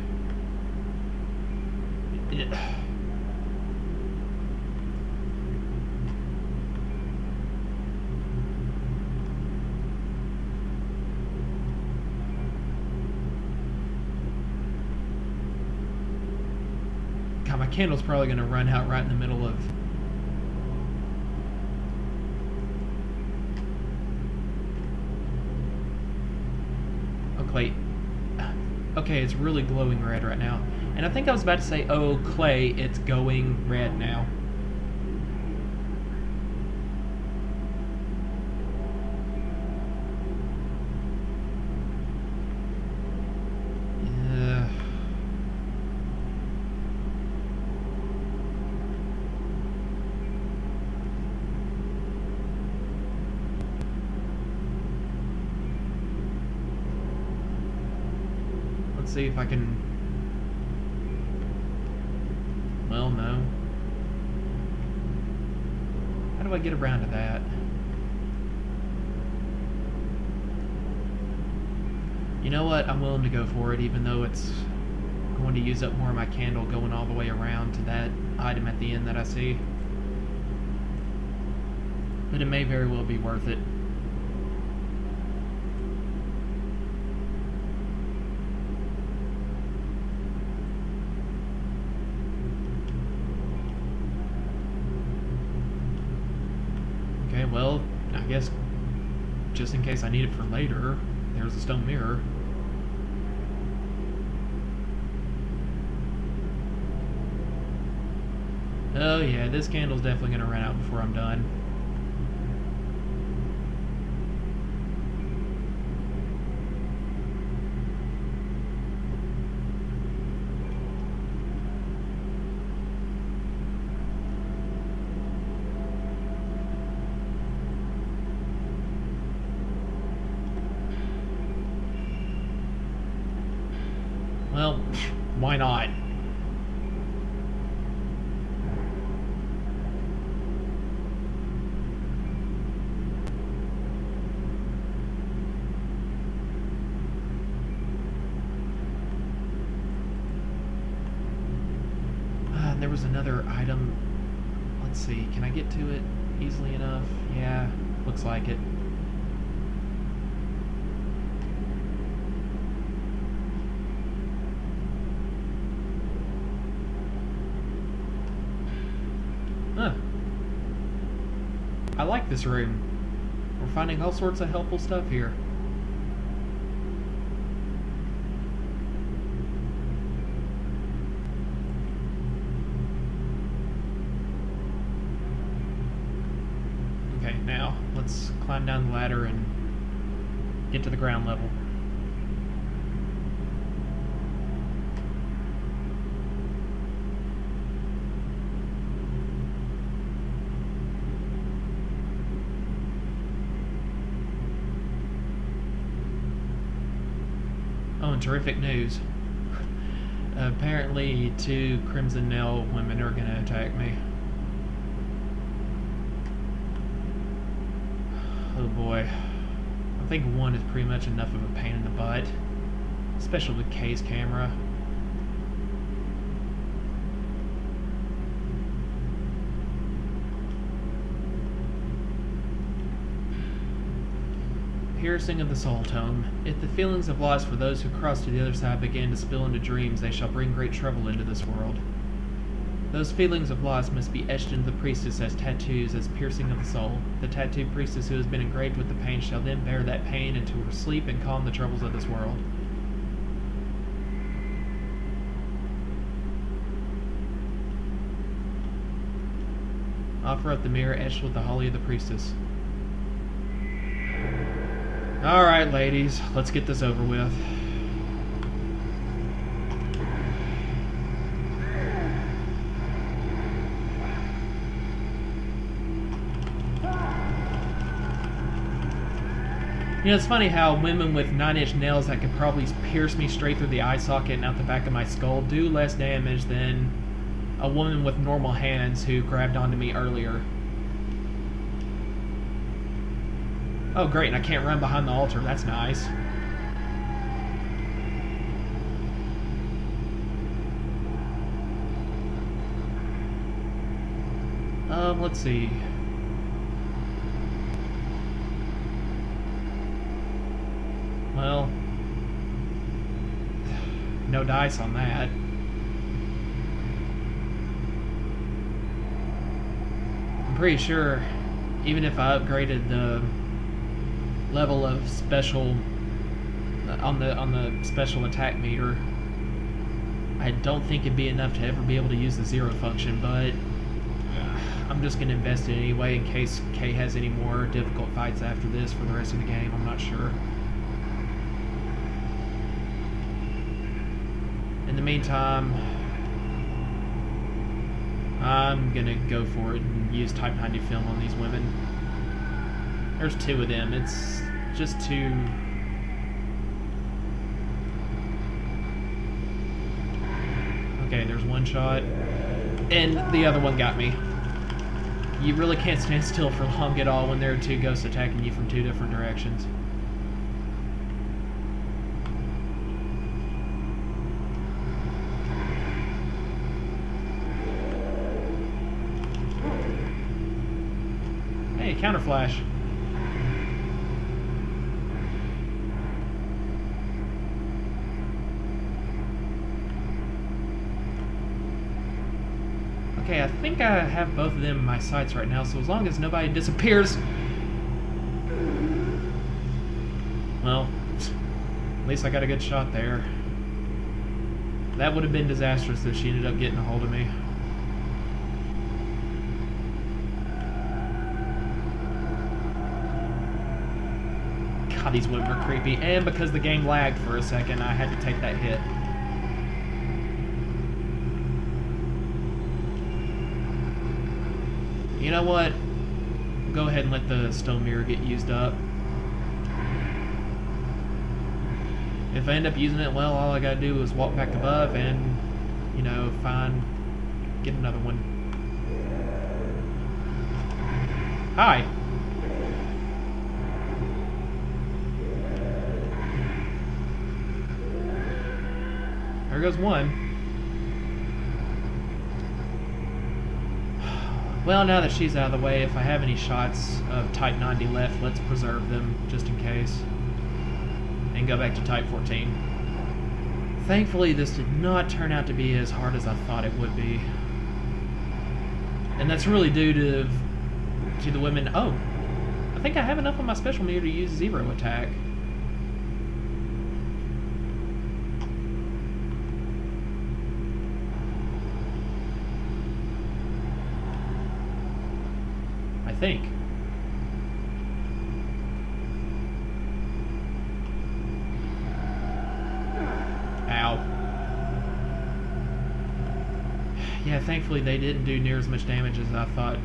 God, my candle's probably going to run out right in the middle of... Okay. Okay, it's really glowing red right now. And I think I was about to say, oh, Clay, it's going red now. See if I can... Well, no. How do I get around to that? You know what? I'm willing to go for it, even though it's going to use up more of my candle going all the way around to that item at the end that I see. But it may very well be worth it. Well, I guess just in case I need it for later, there's a stone mirror. Oh yeah, this candle's definitely going to run out before I'm done. Well, why not? There was another item. Let's see, can I get to it easily enough? Yeah, looks like it. like this room. We're finding all sorts of helpful stuff here. Okay, now let's climb down the ladder and get to the ground level. Oh, and terrific news. Apparently 2 Crimson Nail women are gonna attack me. Oh boy. I think 1 is pretty much enough of a pain in the butt. Especially with Kay's camera. Piercing of the Soul Tome. If the feelings of loss for those who cross to the other side began to spill into dreams, they shall bring great trouble into this world. Those feelings of loss must be etched into the priestess as tattoos, as piercing of the soul. The tattooed priestess who has been engraved with the pain shall then bear that pain into her sleep and calm the troubles of this world. Offer up the mirror etched with the holly of the priestess. Alright, ladies, let's get this over with. You know, it's funny how women with 9-inch nails that could probably pierce me straight through the eye socket and out the back of my skull do less damage than a woman with normal hands who grabbed onto me earlier. Oh great, and I can't run behind the altar, that's nice. Let's see. Well, no dice on that. I'm pretty sure even if I upgraded the level of special on the special attack meter, I don't think it'd be enough to ever be able to use the 0 function, but I'm just going to invest it anyway in case Kay has any more difficult fights after this for the rest of the game. I'm not sure. In the meantime, I'm going to go for it and use Type 90 film on these women. There's 2 of them. It's just 2. Okay, there's 1 shot. And the other one got me. You really can't stand still for long at all when there are 2 ghosts attacking you from 2 different directions. Hey, counter flash. Okay, I think I have both of them in my sights right now, so as long as nobody disappears... Well, at least I got a good shot there. That would have been disastrous if she ended up getting a hold of me. God, these women are creepy. And because the game lagged for a second, I had to take that hit. You know what? Go ahead and let the stone mirror get used up. If I end up using it, well, all I gotta do is walk back above and, you know, get another one. Hi! There goes one. Well, now that she's out of the way, if I have any shots of Type 90 left, let's preserve them, just in case. And go back to Type 14. Thankfully, this did not turn out to be as hard as I thought it would be. And that's really due to to the women. Oh, I think I have enough on my special meter to use zero attack. I think. Ow. Yeah, thankfully they didn't do near as much damage as I thought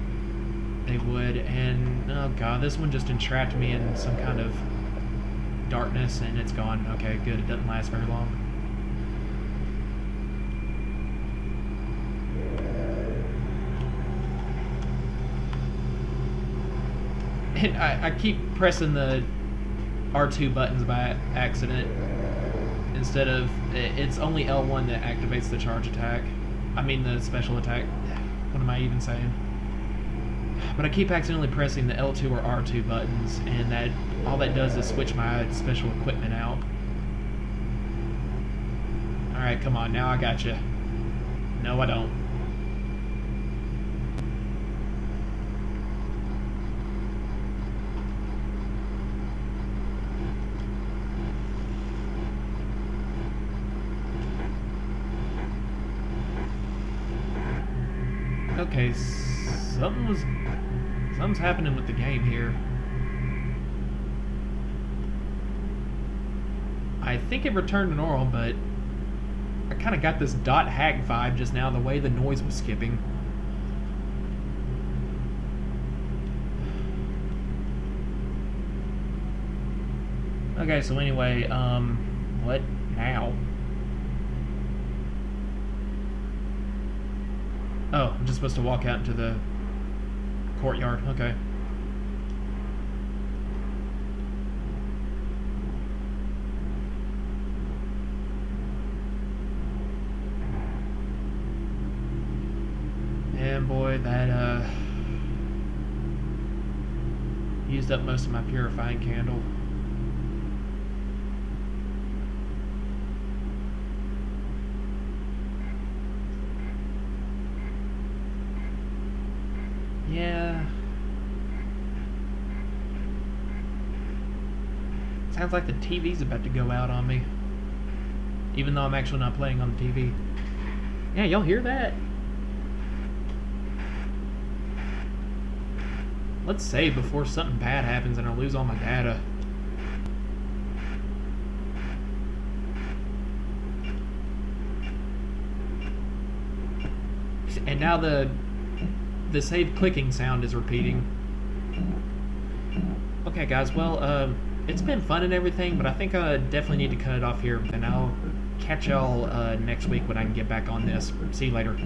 they would, and oh god, this one just entrapped me in some kind of darkness and it's gone. Okay, good, it doesn't last very long. And I keep pressing the R2 buttons by accident instead of, it's only L1 that activates the charge attack. I mean the special attack. What am I even saying? But I keep accidentally pressing the L2 or R2 buttons, and that all that does is switch my special equipment out. Alright, come on, now I got you. No, I don't. Okay, something's happening with the game here. I think it returned to normal, but I kind of got this dot hack vibe just now, the way the noise was skipping. Okay, so anyway, what now? Oh, I'm just supposed to walk out into the courtyard. Okay. And boy, that used up most of my purifying candle. Yeah. Sounds like the TV's about to go out on me. Even though I'm actually not playing on the TV. Yeah, y'all hear that? Let's save before something bad happens and I lose all my data. And now the save clicking sound is repeating. Okay guys, well, it's been fun and everything, but I think I definitely need to cut it off here, and I'll catch y'all next week when I can get back on this. See you later.